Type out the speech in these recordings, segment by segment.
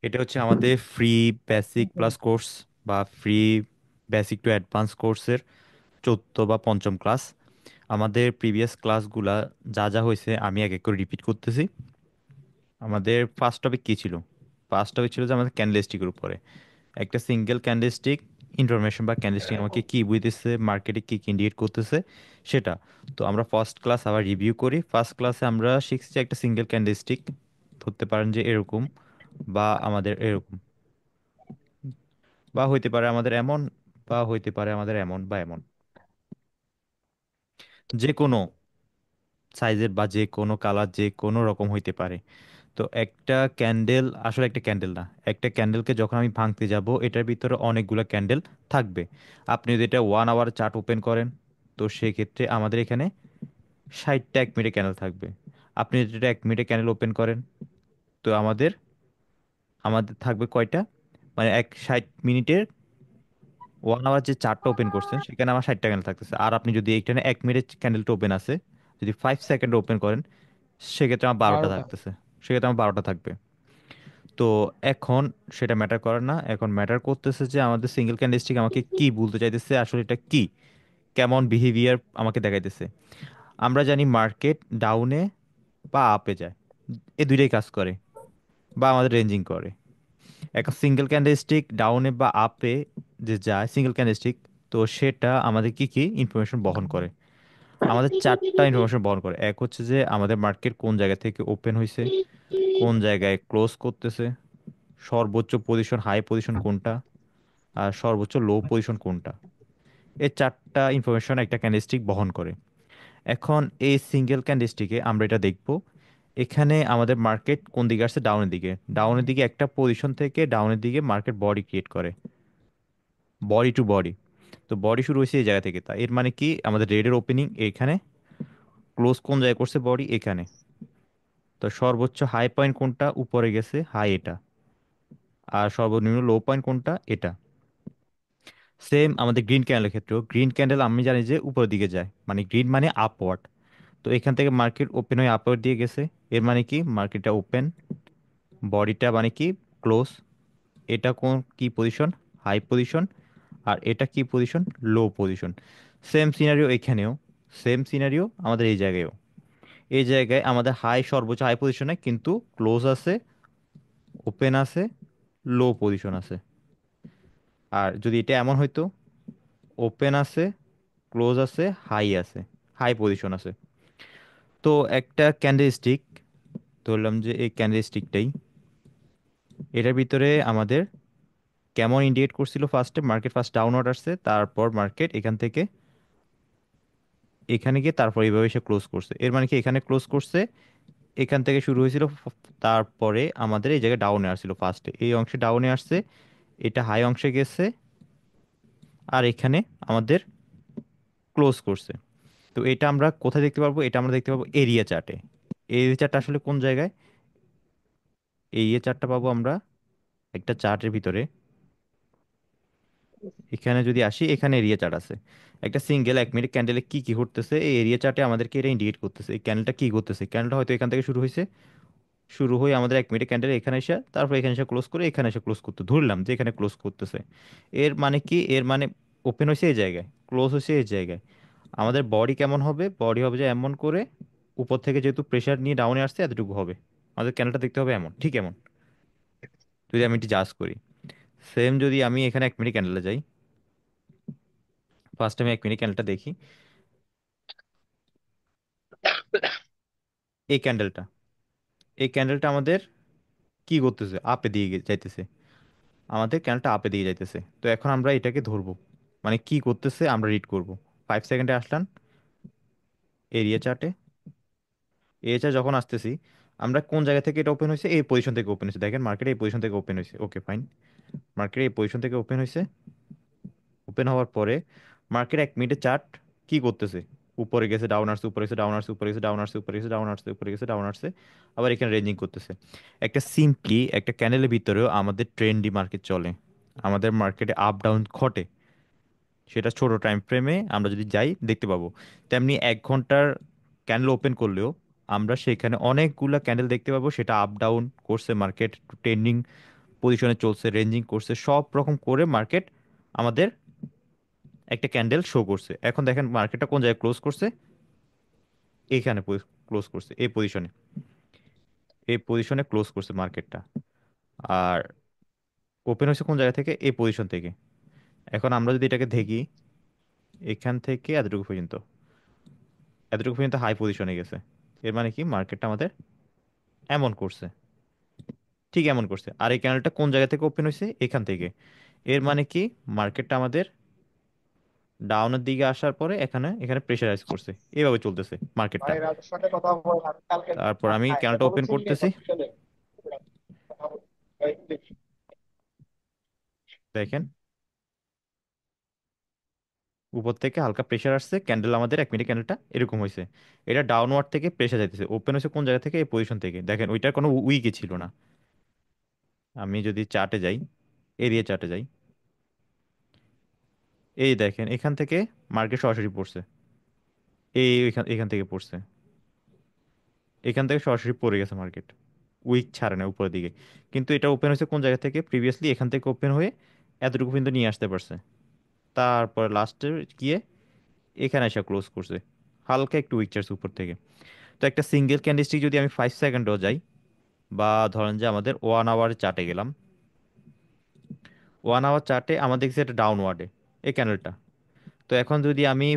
এটা হচ্ছে আমাদের ফ্রি বেসিক প্লাস কোর্স বা ফ্রি বেসিক টু অ্যাডভান্স কোর্সের চতুর্থ বা পঞ্চম ক্লাস। আমাদের প্রিভিয়াস ক্লাসগুলা যা যা হয়েছে আমি এক এক করে রিপিট করতেছি। আমাদের ফার্স্ট টপিক কী ছিল? ফার্স্ট টপিক ছিল যে আমাদের ক্যান্ডেলস্টিকের উপরে একটা সিঙ্গেল ক্যান্ডেলস্টিক ইনফরমেশন বা ক্যান্ডেলস্টিক আমাকে কি বুঝতেছে, মার্কেটে কি কি ইন্ডিকেট করতেছে সেটা। তো আমরা ফার্স্ট ক্লাস আবার রিভিউ করি। ফার্স্ট ক্লাসে আমরা শিখছি যে একটা সিঙ্গেল ক্যান্ডেলস্টিক ধরতে পারেন যে এরকম, বা আমাদের এরকম, বা হইতে পারে আমাদের এমন, বা হইতে পারে আমাদের এমন বা এমন, যে কোনো সাইজের বা যে কোনো কালার যে কোনো রকম হইতে পারে। তো একটা ক্যান্ডেল আসলে একটা ক্যান্ডেল না। একটা ক্যান্ডেলকে যখন আমি ভাঙতে যাব এটার ভিতরে অনেকগুলো ক্যান্ডেল থাকবে। আপনি যদি এটা 1 আওয়ার চার্ট ওপেন করেন, তো সেক্ষেত্রে আমাদের এখানে 60টা 1 মিনিটে ক্যান্ডেল থাকবে। আপনি যদি এটা 1 মিনিটে ক্যান্ডেল ওপেন করেন, তো আমাদের আমাদের থাকবে কয়টা, মানে 60 মিনিটের 1 আওয়ার যে চার্টটা ওপেন করছেন সেখানে আমার 60টা ক্যান্ডেল থাকতেছে। আর আপনি যদি এইখানে 1 মিনিট ক্যান্ডেলটা ওপেন আছে, যদি 5 সেকেন্ড ওপেন করেন, সেক্ষেত্রে আমার 12টা 12টা। থাকতেছে। সেক্ষেত্রে আমার 12টা থাকবে। তো এখন সেটা ম্যাটার করে না, এখন ম্যাটার করতেছে যে আমাদের সিঙ্গেল ক্যান্ডেলস্টিক আমাকে কি বলতে চাইতেছে, আসলে এটা কি, কেমন বিহেভিয়ার আমাকে দেখাইতেছে। আমরা জানি মার্কেট ডাউনে বা আপে যায়, এই দুইটাই কাজ করে, বা আমাদের রেঞ্জিং করে। একটা সিঙ্গেল ক্যান্ডেলস্টিক ডাউনে বা আপে যে যায় সিঙ্গেল ক্যান্ডেলস্টিক, তো সেটা আমাদের কি কি ইনফরমেশন বহন করে? আমাদের 4টা ইনফরমেশন বহন করে। এক হচ্ছে যে আমাদের মার্কেট কোন জায়গা থেকে ওপেন হয়েছে, কোন জায়গায় ক্লোজ করতেছে, সর্বোচ্চ পজিশন হাই পজিশন কোনটা, আর সর্বোচ্চ লো পজিশন কোনটা। এই 4টা ইনফরমেশন একটা ক্যান্ডেলস্টিক বহন করে। এখন এই সিঙ্গেল ক্যান্ডেলস্টিকে আমরা এটা দেখব, এখানে আমাদের মার্কেট কোন দিকে আসছে, ডাউনের দিকে। ডাউনের দিকে একটা পজিশন থেকে ডাউনের দিকে মার্কেট বডি ক্রিয়েট করে, বডি টু বডি। তো বডি শুরু হয়েছে এই জায়গা থেকে, তা এর মানে কি আমাদের রেডের ওপেনিং এখানে, ক্লোজ কোন জায়গায় করছে বডি এখানে। তো সর্বোচ্চ হাই পয়েন্ট কোনটা, উপরে গেছে হাই এটা, আর সর্বনিম্ন লো পয়েন্ট কোনটা, এটা। সেম আমাদের গ্রিন ক্যান্ডেলের ক্ষেত্রেও, গ্রিন ক্যান্ডেল আমি জানি যে উপরের দিকে যায়, মানে গ্রিন মানে আপওয়ার্ড। তো এখান থেকে মার্কেট ওপেন হয়ে আপওয়ার্ড দিয়ে গেছে, এর মানে কি মার্কেটটা ওপেন, বডিটা মানে কি ক্লোজ। এটা কোন কি পজিশন, হাই পজিশন, আর এটা কি পজিশন, লো পজিশন। সেম সিনারিও এখানেও, সেম সিনারিও আমাদের এই জায়গায়ও। এই জায়গায় আমাদের হাই সর্বোচ্চ হাই পজিশনে, কিন্তু ক্লোজ আছে, ওপেন আছে, লো পজিশন আছে। আর যদি এটা এমন হইতো, ওপেন আছে, ক্লোজ আছে, হাই আছে, হাই পজিশন আছে। তো একটা ক্যান্ডেল স্টিক ধরলাম যে এই ক্যান্ডেল স্টিকটাই, এটার ভিতরে আমাদের কেমন ইন্ডিকেট করছিল, ফার্স্টে মার্কেট ফার্স্ট ডাউনওয়ার্ড আসছে, তারপর মার্কেট এখান থেকে এখানে গিয়ে তারপর এইভাবে সে ক্লোজ করছে। এর মানে কি এখানে ক্লোজ করছে, এখান থেকে শুরু হয়েছিল, তারপরে আমাদের এই জায়গায় ডাউনে আসছিল, ফার্স্টে এই অংশে ডাউনে আসছে, এটা হাই অংশে গেছে, আর এখানে আমাদের ক্লোজ করছে। তো এটা আমরা কোথায় দেখতে পারবো? এটা আমরা দেখতে পাবো এরিয়া চার্টে। এরিয়া চার্ট আসলে কোন জায়গায়? এই এরিয়া চার্টটা পাবো আমরা একটা চার্টের ভিতরে। এখানে যদি আসি, এখানে এরিয়া চার্ট আছে। একটা সিঙ্গেল 1 মিনিট ক্যান্ডেলে কি কি ঘটতেছে এই এরিয়া চার্টে আমাদেরকে এটা ইন্ডিকেট করতেছে, এই ক্যান্ডেলটা কি করতেছে। ক্যান্ডেলটা হয়তো এখান থেকে শুরু হয়েছে, শুরু হয়ে আমাদের 1 মিনিট ক্যান্ডেল এখানে এসে, তারপর এখানে এসে ক্লোজ করে, এখানে এসে ক্লোজ করতে ধরলাম যে এখানে ক্লোজ করতেছে। এর মানে কি, এর মানে ওপেন হয়েছে এই জায়গায়, ক্লোজ হয়েছে এই জায়গায়। আমাদের বডি কেমন হবে? বডি হবে যে এমন করে, উপর থেকে যেহেতু প্রেশার নিয়ে ডাউনে আসছে এতটুকু হবে। আমাদের ক্যান্ডেলটা দেখতে হবে এমন, ঠিক এমন। যদি আমি এটি জাজ করি, সেম যদি আমি এখানে 1 মিনিট ক্যান্ডেলে যাই, ফার্স্ট আমি 1 মিনিট ক্যান্ডেলটা দেখি। এই ক্যান্ডেলটা, এই ক্যান্ডেলটা আমাদের কি করতেছে, আপে দিয়ে যাইতেছে। আমাদের ক্যান্ডেলটা আপে দিয়ে যাইতেছে। তো এখন আমরা এটাকে ধরবো, মানে কি করতেছে আমরা রিড করব। 5 সেকেন্ডে আসলাম এরিয়া চার্টে। এরিয়া চার্ট যখন আসতেছি, আমরা কোন জায়গা থেকে এটা ওপেন হয়েছে, এই পজিশন থেকে ওপেন হয়েছে। দেখেন মার্কেটে এই পজিশন থেকে ওপেন হয়েছে, ওকে ফাইন। মার্কেটে এই পজিশন থেকে ওপেন হয়েছে। ওপেন হওয়ার পরে মার্কেট 1 মিনিটে চার্ট কি করতেছে, উপরে গেছে ডাউন আসছে, উপরে গেছে ডাউন আসছে, উপরে গেছে ডাউন আসছে, উপরে গেছে ডাউন আসছে, উপরে গেছে ডাউন আসছে, আবার এখানে রেঞ্জিং করতেছে। একটা সিম্পলি একটা ক্যান্ডেলের ভিতরেও আমাদের ট্রেন্ডি মার্কেট চলে, আমাদের মার্কেটে আপ ডাউন ঘটে। সেটা ছোট টাইম ফ্রেমে আমরা যদি যাই দেখতে পাবো। তেমনি 1 ঘন্টার ক্যান্ডেল ওপেন করলেও আমরা সেখানে অনেকগুলা ক্যান্ডেল দেখতে পাবো, সেটা আপ ডাউন করছে মার্কেট ট্রেন্ডিং পজিশনে চলছে, রেঞ্জিং করছে, সব রকম করে মার্কেট আমাদের একটা ক্যান্ডেল শো করছে। এখন দেখেন মার্কেটটা কোন জায়গায় ক্লোজ করছে, এইখানে ক্লোজ করছে, এই পজিশনে ক্লোজ করছে মার্কেটটা। আর ওপেন হয়েছে কোন জায়গা থেকে, এই পজিশন থেকে। এখন আমরা যদি এটাকে দেখি, এখান থেকে এতটুকু পর্যন্ত হাই পজিশনে গেছে। এর মানে কি মার্কেটটা আমাদের এমন করছে, ঠিক এমন করছে। আর এই ক্যান্ডেলটা কোন জায়গা থেকে ওপেন হয়েছে, এখান থেকে। এর মানে কি মার্কেটটা আমাদের ডাউনের দিকে আসার পরে এখানে এখানে প্রেশারাইজ করছে, এভাবে চলতেছে মার্কেটটা। ভাই রাজুর সাথে কথা বললাম কালকে। তারপর আমি হ্যাঁ ক্যান্ডেলটা এখনো ওপেন চিনি নাই করতেছি, কত সালে কথা বলছি। ভাই, দেখি। দেখেন উপর থেকে হালকা প্রেশার আসছে, ক্যান্ডেল আমাদের 1 মিনিট ক্যান্ডেলটা এরকম হয়েছে। এটা ডাউনওয়ার্ড থেকে প্রেশার যাইতেছে, ওপেন হয়েছে কোন জায়গা থেকে, এই পজিশন থেকে। দেখেন ওইটার কোনো উইকই ছিল না। আমি যদি চার্টে যাই, এরিয়া চার্টে যাই, এই দেখেন এখান থেকে মার্কেট সরাসরি পড়ছে, এখান এখান থেকে পড়ছে, এখান থেকে সরাসরি পড়ে গেছে মার্কেট, উইক ছাড়ে না উপরের দিকে। কিন্তু এটা ওপেন হয়েছে কোন জায়গা থেকে, প্রিভিয়াসলি এখান থেকে ওপেন হয়ে এতটুকু পর্যন্ত নিয়ে আসতে পারছে। তারপর লাস্টে গিয়ে এখানে এসে ক্লোজ করছে, হালকা একটু উইক চার্জ উপর থেকে। তো একটা সিঙ্গেল ক্যান্ডেলস্টিক যদি আমি 5 সেকেন্ডও যাই, বা ধরেন যে আমাদের 1 আওয়ার চার্টে গেলাম, 1 আওয়ার চার্টে আমাদের দেখছি এটা ডাউনওয়ার্ডে এই ক্যান্ডেলটা। তো এখন যদি আমি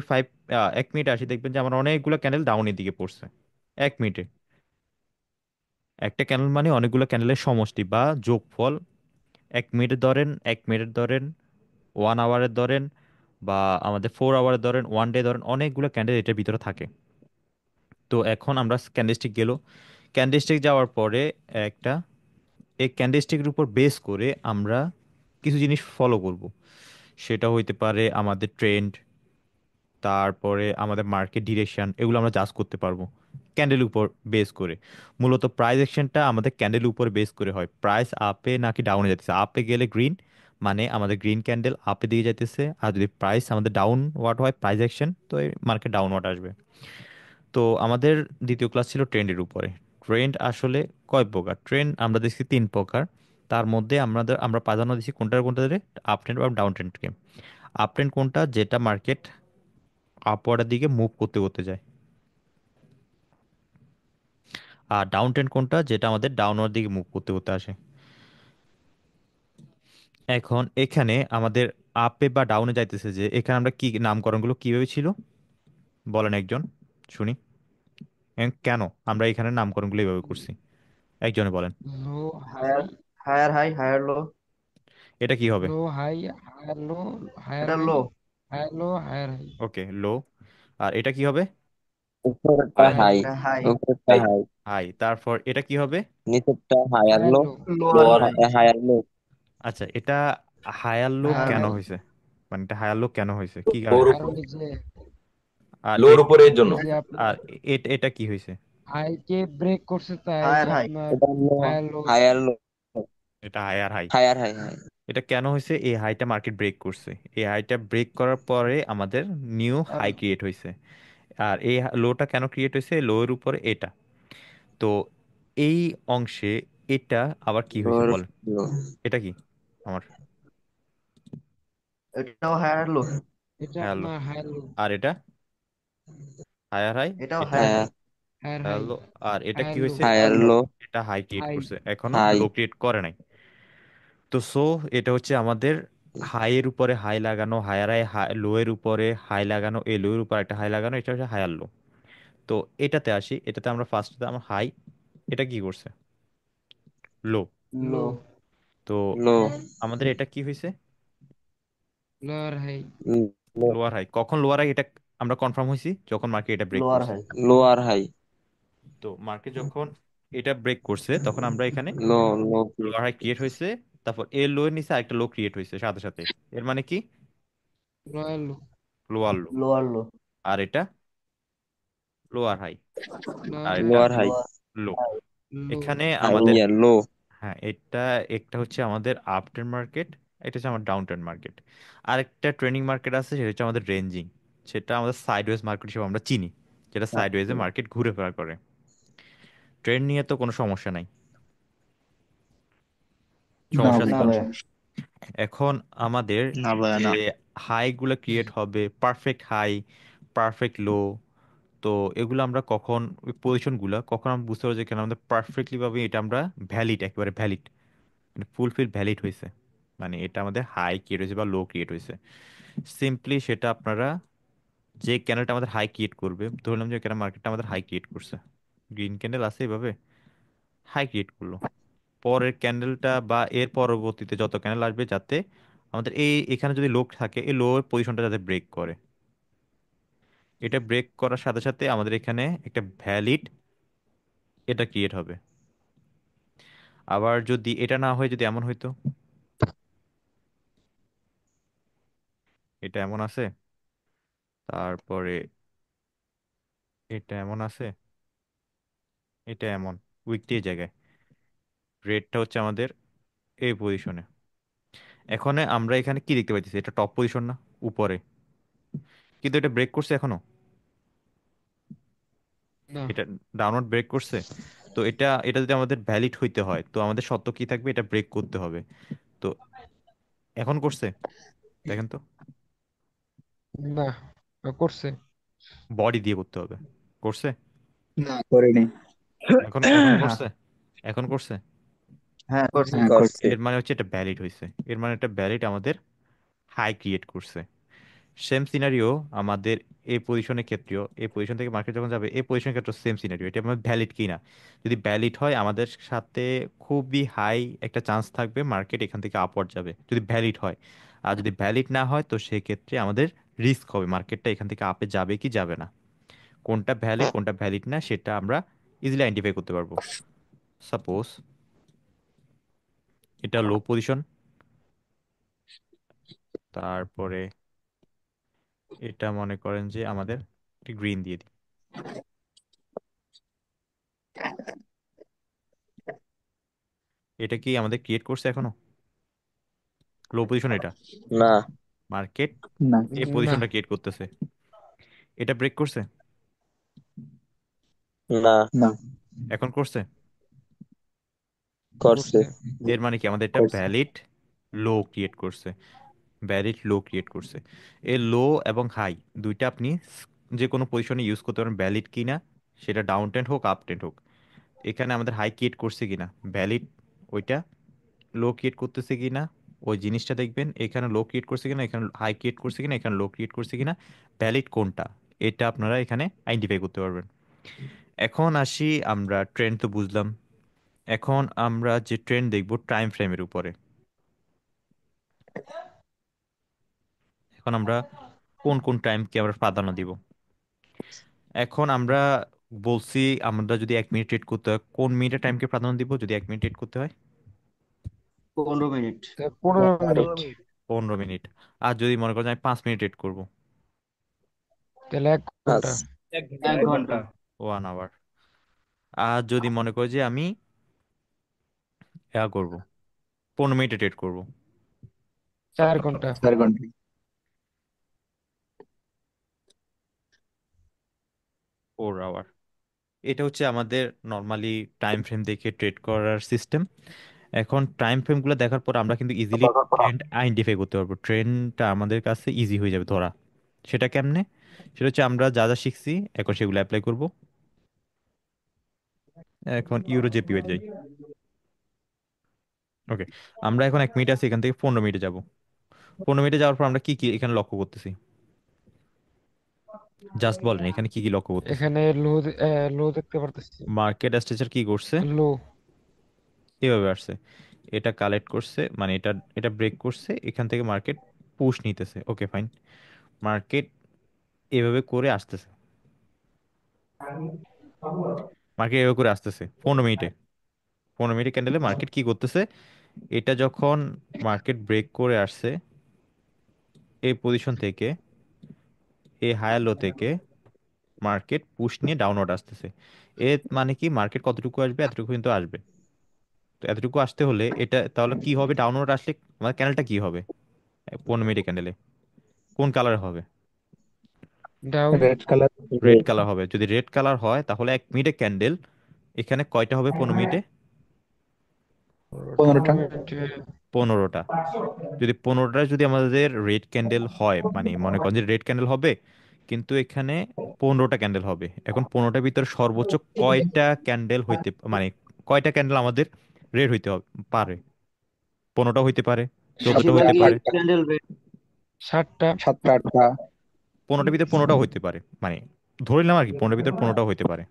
1 মিনিট আসি, দেখবেন যে আমার অনেকগুলো ক্যান্ডেল ডাউনের দিকে পড়ছে 1 মিনিটে। একটা ক্যান্ডেল মানে অনেকগুলো ক্যান্ডেলের সমষ্টি বা যোগফল। 1 মিনিটের ধরেন, 1 মিনিটের ধরেন, 1 আওয়ারের ধরেন, বা আমাদের 4 আওয়ারের ধরেন, 1 ডে ধরেন, অনেকগুলো ক্যান্ডেল এটার ভিতরে থাকে। তো এখন আমরা ক্যান্ডেলস্টিক গেল, ক্যান্ডেলস্টিক যাওয়ার পরে একটা, এই ক্যান্ডেলস্টিকের উপর বেস করে আমরা কিছু জিনিস ফলো করব। সেটা হইতে পারে আমাদের ট্রেন্ড, তারপরে আমাদের মার্কেট ডিরেকশন, এগুলো আমরা জাজ করতে পারবো ক্যান্ডেলের উপর বেস করে। মূলত প্রাইস অ্যাকশনটা আমাদের ক্যান্ডেলের উপর বেস করে হয়, প্রাইস আপে নাকি ডাউনে যাইতেছে। আপে গেলে গ্রিন, মানে আমাদের গ্রিন ক্যান্ডেল আপে দিয়ে যাইতেছে। আর যদি প্রাইস আমাদের ডাউন ওয়ার্ড হয়, প্রাইস অ্যাকশন, তো এই মার্কেট ডাউন ওয়ার্ড আসবে। তো আমাদের দ্বিতীয় ক্লাস ছিল ট্রেন্ডের উপরে। ট্রেন্ড আসলে কয় প্রকার, ট্রেন্ড আমরা দেখছি 3 প্রকার। তার মধ্যে আমরা প্রাধান্য দিচ্ছি কোনটার কোনটা, আপ ট্রেন্ড বা ডাউন ট্রেন্ডকে। আপ ট্রেন্ড কোনটা, যেটা মার্কেট আপওয়ার্ডের দিকে মুভ করতে করতে যায়। আর ডাউন ট্রেন্ড কোনটা, যেটা আমাদের ডাউনওয়ার্ড দিকে মুভ করতে করতে আসে। এখন এখানে আমাদের আপে বা ডাউনে যাইতেছে, যে এখানে আমরা কি নামকরণগুলো কিভাবে ছিল বলেন একজন, শুনি। কেন আমরা এখানে নামকরণগুলো এইভাবে করছি, একজনে বলেন। Low high, higher higher high higher low. এটা কি হবে? Low high, higher low, higher এটা high, low. Higher low, higher high, okay, low. আর এটা কি হবে? উপরেরটা হায়ার হাই, হাই, এটা হাই। উপরেরটা হাই, হাই, হাই। তারপর এটা কি হবে? নিচেরটা higher higher low, low, lower lower high. High. Higher low. আচ্ছা, এটা হায়ার লো হায়ার হায়ার কেন হাই। হাই। হয়েছে, মানে এটা হায়ার লো কেন হয়েছে, কি লোর কারণে? কারণ উপরে, এই যে, আর লোর উপরে এর জন্য। এই যে আর আপনার এটা কি হয়েছে? হাইকে ব্রেক করছে, তাই হায়ার হাই। আপনার এটা হলো হায়ার লো হয়েছে। হায়ার লো, এটা higher high. Higher high high. এটা কেন হয়েছে, এই হাইটা মার্কেট ব্রেক করছে, এই হাইটা ব্রেক করার পরে আমাদের নিউ হাই তারপর ক্রিয়েট হয়েছে। আর এই লোটা কেন ক্রিয়েট হয়েছে, লো এর উপরে এটা। তো এই অংশে এটা আবার কি হয়েছে লোর বলেন, লো, এটা কি আমার এটাও হায়ার লো। এটা হায়ার লো। আপনার হায়ার লো, আর এটা হায়ার হাই, এটাও এটা higher higher, high. Higher higher high, low. আর এটা কি হায়ার লো, হয়েছে, হায়ার হায়ার লো। লো, এটা হাই ক্রিয়েট হাই, করছে, এখনো হাই। লো ক্রিয়েট করে নাই। তো সো এটা হচ্ছে আমাদের হাইয়ের উপরে হাই লাগানো, হায়ার হাই, লো এর উপরে হাই লাগানো, এই লো এর উপর একটা হাই লাগানো, এটা হচ্ছে হায়ার লো। তো এটাতে আসি, এটাতে আমরা ফার্স্টে আমার হাই, এটা কি করছে, লো। লো, লো। তো লো, আমাদের এটা কি হয়েছে, লোয়ার হাই, লো, লোয়ার হাই। কখন লোয়ার হাই, এটা আমরা কনফার্ম হয়েছি যখন মার্কেট এটা ব্রেক লোয়ার করছে। হাই। লোয়ার হাই, তো মার্কেট যখন এটা ব্রেক করছে, তখন আমরা এখানে লো, লো, লোয়ার হাই ক্রিয়েট হয়েছে। তারপর এর লো এর নিচে আরেকটা লো ক্রিয়েট হয়েছে সাথে সাথে। এর মানে কি, lower low, lower low. Lower low. আর এটা লোয়ার হাই। আর লোয়ার হাই, এটা lower high, lower low. High. Low, এখানে হাই, আমাদের, লো। হ্যাঁ এটা, একটা হচ্ছে আমাদের আপ ট্রেন্ড মার্কেট, এটা হচ্ছে আমার ডাউন ট্রেন্ড মার্কেট। আরেকটা ট্রেন্ডিং মার্কেট আছে, সেটা হচ্ছে আমাদের রেঞ্জিং। সেটা আমাদের সাইডওয়েজ মার্কেট হিসেবে আমরা চিনি, যেটা সাইডওয়েজে আচ্ছা। মার্কেট ঘুরে ফেরা করে। ট্রেন্ড নিয়ে তো কোনো সমস্যা নাই, না সমস্যা আছে না কোনো? ভাইয়া। এখন আমাদের না ভাইয়া যে না। হাই গুলো ক্রিয়েট হবে, পারফেক্ট হাই, পারফেক্ট লো, তো এগুলো আমরা কখন, ওই পজিশন গুলা কখন আমরা বুঝতে পারবো যে কেন আমাদের পারফেক্টলি ভাবে এটা আমরা ভ্যালিড, একেবারে ভ্যালিড, মানে ফুলফিল ভ্যালিড হয়েছে, মানে এটা আমাদের হাই ক্রিয়েট হয়েছে বা লো ক্রিয়েট হয়েছে। সিম্পলি সেটা আপনারা, যে ক্যান্ডেলটা আমাদের হাই ক্রিয়েট করবে, ধরলাম যে কেন মার্কেটটা আমাদের হাই ক্রিয়েট করছে, গ্রিন ক্যান্ডেল আছে এভাবে হাই ক্রিয়েট করলো, পরের ক্যান্ডেলটা বা এর পরবর্তীতে যত ক্যান্ডেল আসবে যাতে আমাদের এই এখানে যদি লো থাকে, এই লো পজিশনটা যাতে ব্রেক করে, এটা ব্রেক করার সাথে সাথে আমাদের এখানে একটা ভ্যালিড এটা ক্রিয়েট হবে। আবার যদি এটা না হয়, যদি এমন হইতো, এটা এমন আছে, তারপরে এটা এমন আছে, এটা এমন উইকটি জায়গায়, রেডটা হচ্ছে আমাদের এই পজিশনে, এখন আমরা এখানে কি দেখতে পাইতেছি, এটা টপ পজিশন না উপরে, কিন্তু এটা ব্রেক করছে এখনো, না এটা ডাউনওয়ার্ড ব্রেক করছে। তো এটা এটা যদি আমাদের ভ্যালিড হইতে হয়, তো আমাদের শর্ত কি থাকবে, এটা ব্রেক করতে হবে। তো এখন করছে, দেখেন তো, না করছে। বডি দিয়ে করতে হবে, করছে, না করিনি। এখন এখন হ্যাঁ। করছে, এখন করছে, হ্যাঁ করছে। হ্যাঁ করছি। এর মানে হচ্ছে এটা ভ্যালিড হয়েছে, এর মানে এটা ভ্যালিড আমাদের হাই ক্রিয়েট করছে। সেম সিনারিও আমাদের এই পজিশনের ক্ষেত্রেও, এই পজিশন থেকে মার্কেট যখন যাবে এই পজিশনের ক্ষেত্রে সেম সিনারিও, এটা আমাদের ভ্যালিড কি না, যদি ভ্যালিড হয় আমাদের সাথে খুবই হাই একটা চান্স থাকবে মার্কেট এখান থেকে আপওয়ার্ড যাবে, যদি ভ্যালিড হয়। আর যদি ভ্যালিড না হয়, তো সেক্ষেত্রে আমাদের রিস্ক হবে মার্কেটটা এখান থেকে আপে যাবে কি যাবে না, কোনটা ভ্যালিড কোনটা ভ্যালিড না সেটা আমরা ইজিলি আইডেন্টিফাই করতে পারবো। সাপোজ এটা লো পজিশন, তারপরে এটা মনে করেন যে আমাদের গ্রিন দিয়ে দিই, এটা কি আমাদের ক্রিয়েট করছে এখনো লো পজিশন? এটা না মার্কেট না। এই না পজিশনটা ক্রিয়েট করতেছে, এটা ব্রেক করছে, না না এখন করছে, করছে। করছে। এর মানে কি আমাদের এটা করছি। ভ্যালিড লো ক্রিয়েট করছে, ভ্যালিড লো ক্রিয়েট করছে। এই লো এবং হাই দুইটা আপনি যে কোনো পজিশনে ইউজ করতে পারেন, ভ্যালিড কিনা, সেটা ডাউন ট্রেন্ড হোক আপ ট্রেন্ড হোক। এখানে আমাদের হাই ক্রিয়েট করছে কিনা ভ্যালিড, ওইটা লো ক্রিয়েট করতেছে কিনা ওই জিনিসটা দেখবেন, এখানে লো ক্রিয়েট করছে কিনা, এখানে হাই ক্রিয়েট করছে কিনা, এখানে লো ক্রিয়েট করছে কিনা, ভ্যালিড কোনটা, এটা আপনারা এখানে আইডেন্টিফাই করতে পারবেন। এখন আসি, আমরা ট্রেন্ড তো বুঝলাম, এখন আমরা যে ট্রেন্ড দেখব টাইম ফ্রেমের উপরে। এখন আমরা কোন কোন টাইমকে আমরা প্রাধান্য দিব, এখন আমরা বলছি আমরা যদি 1 মিনিট ট্রেড করতে হয়, কোন মিনিটের টাইমকে প্রাধান্য দিব যদি 1 মিনিট ট্রেড করতে হয়? 15 মিনিট। 15 মিনিট। 15 মিনিট। আর যদি মনে করেন আমি 5 মিনিট ট্রেড করবো, তাহলে 1 ঘন্টা। আচ্ছা। 1 ঘন্টা। 1 আওয়ার। আর যদি মনে করি যে আমি করব 15 মিনিটে ট্রেড করব, 4 ঘন্টা। 4 ঘন্টা। 4 আওয়ার। এটা হচ্ছে আমাদের নর্মালি টাইম ফ্রেম দেখে ট্রেড করার সিস্টেম। এখন টাইম ফ্রেমগুলো দেখার পর আমরা কিন্তু ইজিলি ট্রেন্ড আইডেন্টিফাই করতে পারবো, ট্রেন্ডটা আমাদের কাছে ইজি হয়ে যাবে ধরা। সেটা কেমনে? সেটা হচ্ছে আমরা যা যা শিখছি এখন সেগুলো অ্যাপ্লাই করব। এখন ইউরো জেপিওয়ে যাই। ওকে, আমরা এখন 1 মিনিট আছি, এখান থেকে 15 মিনিটে যাব। 15 মিনিটে যাওয়ার পর আমরা কি কি এখানে লক্ষ্য করতেছি, জাস্ট বলেন এখানে কি কি লক্ষ্য করতেছি। এখানে লো দেখতে পারতেছি। মার্কেট স্ট্রাকচার কি করছে, লো। এভাবে আসছে, এটা কালেক্ট করছে, মানে এটা এটা ব্রেক করছে, এখান থেকে মার্কেট পুশ নিতেছে, ওকে ফাইন, মার্কেট এভাবে করে আসতেছে, মার্কেট এভাবে করে আসতেছে 15 মিনিটে, 15 মিনিটে ক্যান্ডেলে মার্কেট কি করতেছে, এটা যখন মার্কেট ব্রেক করে আসছে এই পজিশন থেকে, এই হায়ার লো থেকে মার্কেট পুশ নিয়ে ডাউনওয়ার্ড আসতেছে। এর মানে কি মার্কেট কতটুকু আসবে, এতটুকু কিন্তু আসবে। তো এতটুকু আসতে হলে এটা তাহলে কি হবে, ডাউনওয়ার্ড আসলে আমাদের ক্যান্ডেলটা কি হবে, 15 মিনিটে ক্যান্ডেলে কোন কালার হবে? Down. Red colour. Red colour হবে। যদি রেড কালার হয় তাহলে 1 মিনিটে ক্যান্ডেল এখানে কয়টা হবে 15 মিনিটে? পনেরো 15টা। মিনিটে 15টা। যদি 15টা যদি আমাদের রেড ক্যান্ডেল হয়, মানে মনে করেন যে রেড ক্যান্ডেল হবে, কিন্তু এখানে 15টা ক্যান্ডেল হবে। এখন 15টার ভিতরে সর্বোচ্চ কয়টা ক্যান্ডেল হইতে, মানে কয়টা ক্যান্ডেল আমাদের রেড হইতে হবে পারে? 15টা হইতে পারে, 14টা হইতে বেশিরভাগই পারে। Candle red. 7টা। 7টা 8টা। 15টার ভিতরে 15টা হইতে পারে, মানে ধরে নিলাম আর কি 15টার ভিতরে 15টা হইতে পারে।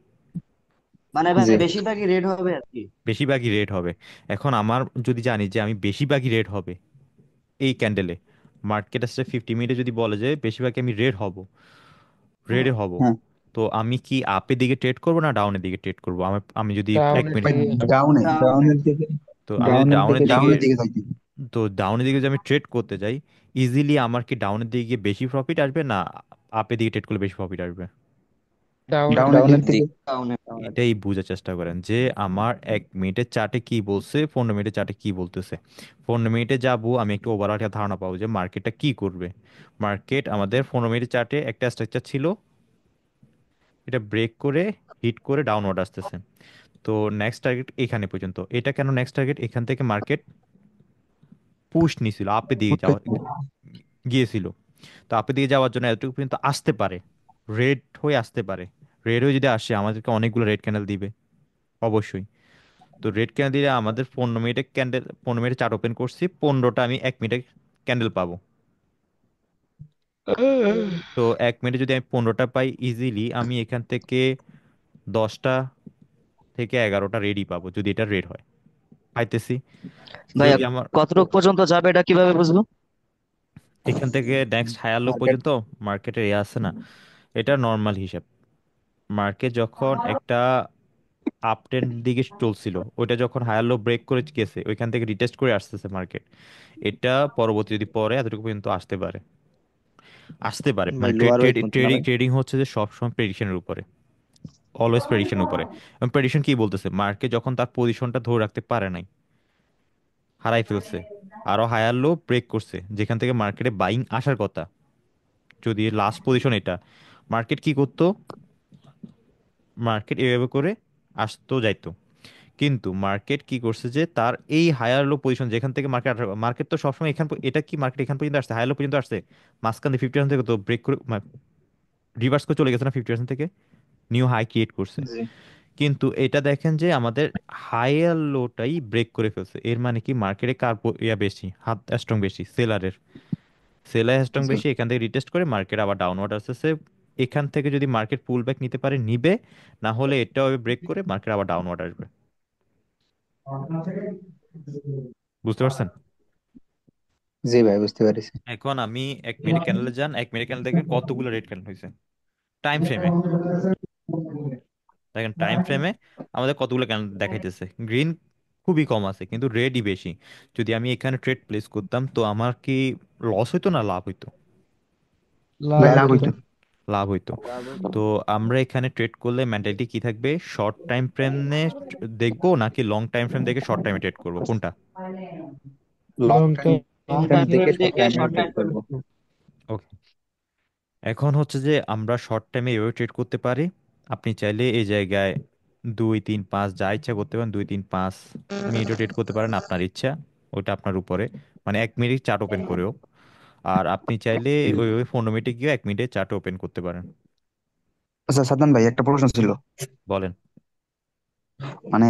মানে ভাই জি। বেশিরভাগই রেড হবে আর কি। বেশিরভাগই রেড হবে। এখন আমার যদি জানি যে আমি বেশিরভাগই রেড হবে এই ক্যান্ডেলে, মার্কেট আসছে 50 মিনিটে যদি বলে যে বেশিরভাগই আমি রেড হব, রেডে হব, হ্যাঁ। তো আমি কি আপের দিকে ট্রেড করব না ডাউনের দিকে ট্রেড করব? আমি যদি এক ডাউনের মিনিট, ভাই দিকে। ডাউনের দিকে। তো আমি যদি ডাউনের দিকে, ডাউনের দিকে যাইতে। তো ডাউনের দিকে যদি আমি ট্রেড করতে যাই, ইজিলি আমার কি ডাউনের দিকে গিয়ে বেশি প্রফিট আসবে, না আপের দিকে ট্রেড করলে বেশি প্রফিট আসবে? ডাউনের দিকে। ডাউনের দিকে। ডাউনে। এটাই বোঝার চেষ্টা করেন যে আমার 1 মিনিটের চার্টে কি বলছে, 15 মিনিটের চার্টে কি বলতেছে। 15 মিনিটে যাবো, আমি একটু ওভারঅল একটা ধারণা পাবো যে মার্কেটটা কি করবে। মার্কেট আমাদের 15 মিনিটের চার্টে একটা স্ট্রাকচার ছিল, এটা ব্রেক করে হিট করে ডাউনওয়ার্ড আসতেছে। তো নেক্সট টার্গেট এখানে পর্যন্ত। এটা কেন নেক্সট টার্গেট? এখান থেকে মার্কেট পুশ নিছিল, আপের দিকে যাওয়া গিয়েছিল। তো আপের দিকে যাওয়ার জন্য এতটুকু পর্যন্ত আসতে পারে, রেড হয়ে আসতে পারে। রেড হয়ে যদি আসে আমাদেরকে অনেকগুলো রেড ক্যান্ডেল দিবে অবশ্যই। তো রেড ক্যান্ডেল দিলে আমাদের 15 মিনিটে ক্যান্ডেল, 15 মিনিটে চার্ট ওপেন করছি, 15টা আমি 1 মিনিটে ক্যান্ডেল পাবো। তো 1 মিনিটে যদি আমি 15টা পাই, ইজিলি আমি এখান থেকে 10টা থেকে 11টা রেডি পাবো যদি এটা রেড হয়, পাইতেছি। ভাইয়া যদি আমার কতটুক পর্যন্ত যাবে এটা কিভাবে বুঝবো? এখান থেকে নেক্সট হায়ার লো মার্কেট। পর্যন্ত মার্কেটের ইয়ে আছে না, এটা নর্মাল হিসাব। মার্কেট যখন একটা আপ ট্রেন্ড দিকে চলছিল, ওইটা যখন হায়ার লো ব্রেক করে গেছে, ওইখান থেকে রিটেস্ট করে আসতেছে মার্কেট, এটা পরবর্তী যদি পরে এতটুকু পর্যন্ত আসতে পারে, আসতে পারে। ভাই মানে লোয়ার ওয়েট কোনটা না ট্রেডিং ভাই? ট্রেডিং হচ্ছে যে সবসময় প্রেডিকশনের উপরে, অলওয়েজ প্রেডিকশনের উপরে। এবং প্রেডিকশন কি বলতেছে, মার্কেট যখন তার পজিশনটা ধরে রাখতে পারে নাই, হারাই ফেলছে, আরো হায়ার লো ব্রেক করছে যেখান থেকে মার্কেটে বাইং আসার কথা, যদি লাস্ট পজিশন এটা, মার্কেট কি করতো, মার্কেট এভাবে করে আসতো যাইতো। কিন্তু মার্কেট কি করছে যে তার এই হায়ার লো পজিশন যেখান থেকে মার্কেট, মার্কেট তো সবসময় এটা কি মার্কেট এখান পর্যন্ত আসছে, হায়ার লো পর্যন্ত আসছে, মাঝখান দিয়ে 50% থেকে তো ব্রেক করে রিভার্স করে চলে গেছে না, 50% থেকে নিউ হাই ক্রিয়েট করছে। জি। কিন্তু এটা দেখেন যে আমাদের হায়ার লোটাই ব্রেক করে ফেলছে। এর মানে কি মার্কেটে কার ইয়া বেশি, হাত স্ট্রং বেশি, সেলারের। সেলার স্ট্রং জি। বেশি, এখান থেকে রিটেস্ট করে মার্কেট আবার ডাউনওয়ার্ড আসতেছে। এখান থেকে যদি মার্কেট পুল ব্যাক নিতে পারে নিবে, না হলে এটাও ব্রেক করে মার্কেট আবার ডাউনওয়ার্ড আসবে। বুঝতে পারছেন? জি ভাই, বুঝতে পারছি। এখন আমি 1 মিনিট ক্যান্ডেলে যান, 1 মিনিট ক্যান্ডেল দেখবেন কতগুলো রেড ক্যান্ডেল হয়েছে টাইম ফ্রেমে। দেখেন টাইম ফ্রেমে আমাদের কতগুলো ক্যান্ডেল দেখাইতেছে, গ্রিন খুবই কম আছে কিন্তু রেডই বেশি। যদি আমি এখানে ট্রেড প্লেস করতাম তো আমার কি লস হইতো না লাভ হইতো? লাভ ভাই লাভ হইতো। হইতো। লাভ হইতো। তো আমরা এখানে ট্রেড করলে মেন্টালিটি কি থাকবে, শর্ট টাইম ফ্রেমে দেখবো নাকি লং টাইম ফ্রেম দেখে শর্ট টাইমে ট্রেড করবো, কোনটা? Long long time long time frame time থেকে ফ্রেম শর্ট দেখে টাইমে শর্ট ট্রেড টাইম। করবো। ওকে। এখন হচ্ছে যে আমরা শর্ট টাইমে এভাবে ট্রেড করতে পারি। আপনি চাইলে এই জায়গায় 2 3 5 যা ইচ্ছা করতে পারেন, 2 3 5 মিনিটও ট্রেড করতে পারেন, আপনার ইচ্ছা, ওটা আপনার উপরে। মানে 1 মিনিট চার্ট ওপেন করেও। আর আপনি চাইলে ওই 15 মিনিটে গিয়ে 1 মিনিটে চার্ট ওপেন করতে পারেন। আচ্ছা সাদ্দাম ভাই, একটা প্রশ্ন ছিল। বলেন। মানে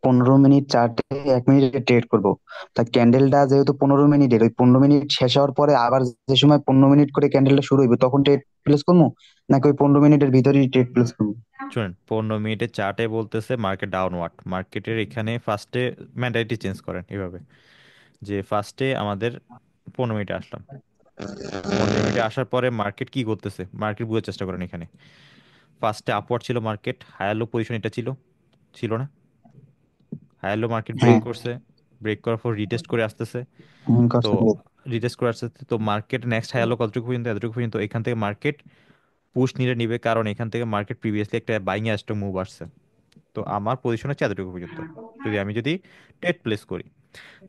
15 মিনিট চার্টে 1 মিনিটে ট্রেড করব, তা ক্যান্ডেলটা যেহেতু 15 মিনিটের, ওই 15 মিনিট শেষ হওয়ার পরে আবার যে সময় 15 মিনিট করে ক্যান্ডেলটা শুরু হইবে তখন ট্রেড প্লেস করবো, নাকি ওই 15 মিনিটের ভিতরেই ট্রেড প্লেস করবো? শুনেন, 15 মিনিটের চার্টে বলতেছে মার্কেট ডাউনওয়ার্ড। মার্কেটের এখানে ফার্স্টে মেন্টালিটি চেঞ্জ করেন এভাবে, যে ফার্স্টে আমাদের 15 মিনিটে আসলাম, 15 মিনিটে আসার পরে মার্কেট কি করতেছে, মার্কেট বোঝার চেষ্টা করেন এখানে। ফার্স্টে আপওয়ার্ড ছিল মার্কেট, হায়ার লো পজিশন এটা ছিল, ছিল না? হায়ার লো মার্কেট ব্রেক হ্যাঁ। করছে, ব্রেক করার পর রিটেস্ট করে আসতেছে। তো করছে। রিটেস্ট করে আসতেছে, তো মার্কেট নেক্সট হায়ার লো কতটুকু পর্যন্ত, এতটুকু পর্যন্ত। এখান থেকে মার্কেট পুশ নিলে নিবে, কারণ এখান থেকে মার্কেট প্রিভিয়াসলি একটা বাইং এ একটা মুভ আসছে। তো আমার পজিশন হচ্ছে এতটুকু পর্যন্ত, যদি ট্রেড প্লেস করি।